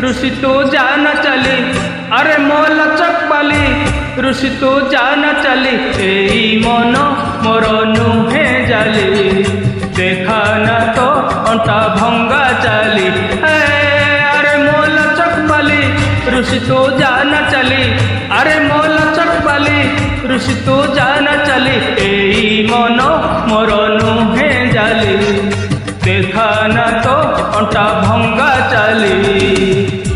ऋषि तू जाना चली, अरे मोल चकबाली ऋषि तू जाना चली, एई मन मोर नुहे जाली, देखा ना तो अंटा भंगा चाली। अरे मोल चकबाली ऋषि तू जाना चली, अरे मोल चकबाली ऋषि तू जाना चली, एई मन मोर नुहे जाली, देखा ना तो अंटा भंगा चाली।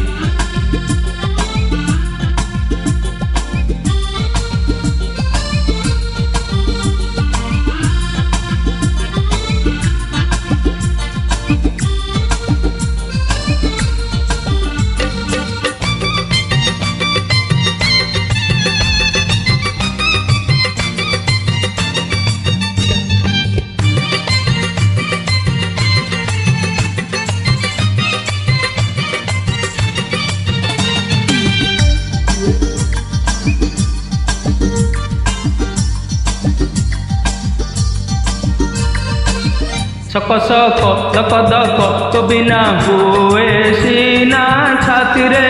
सक सक दक दक तो बिना हुए सीना छाती रे,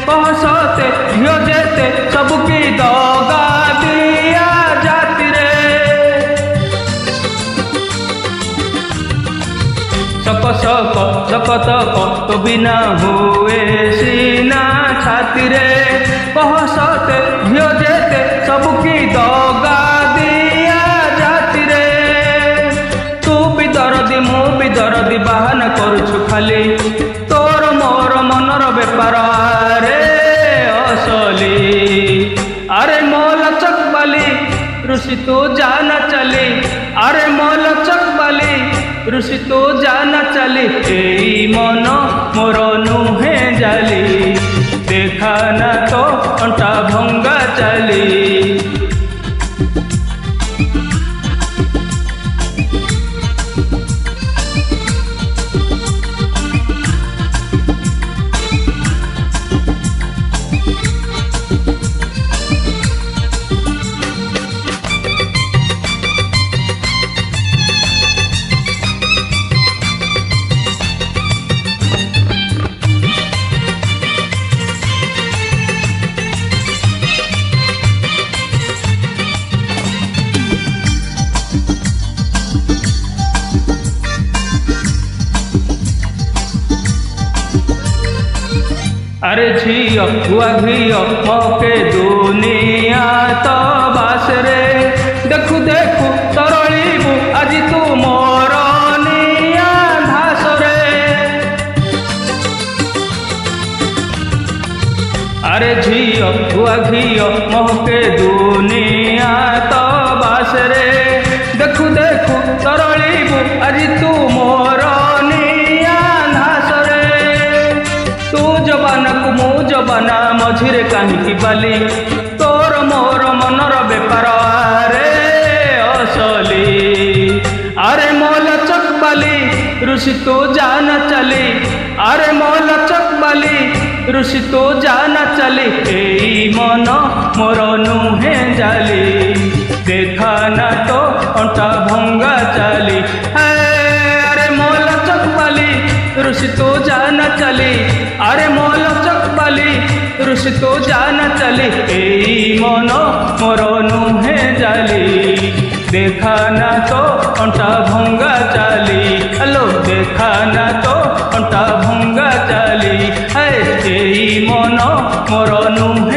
कहसते झियो जेते सबकी दगा दिया जाती रे। सक सक दक दक तो बिना हुए सीना छाती रे, कहसते झियो जेते सबकी दगा दिया जाती रे। मु भी दरदी बाहाना करुछु खाली, तोर मोर मनर बेपार रे असली। अरे मोल चकबाली ऋषि तू जाना चली, अरे मोल चकबाली ऋषि तू जाना चली, एई मन मोर नुहे जाली, देखा ना तो अंटा भंगा चाली। अरे झियो हुआ घियो मौके दुनिया तो बास रे, देखु देखु तरलीबु आज तू मोर निया धास रे। अरे झियो हुआ घियो मौके दुनिया तो बास रे, देखु देखु तरलीबु आज तू मोर जबाना मझिरे काहिंकी बाली, तोर मोर मनर बेपार रे असली। अरे मोल चकबाली ऋषि तू जाना चली, अरे मोल चकबाली ऋषि तू जाना चली, एई मन मोर नुहे जाली, देखा ना तो अंटा भंगा चाली। अरे मोल चकबाली ऋषि तू जाना चली, अरे मोल चकबाली ऋषि तू जाना चली, एई मन मोर नुहे जाली, देखा ना तो अंटा भंगा चाली। हेलो देखा ना तो अंटा भंगा चाली, एई मन मोर नुहे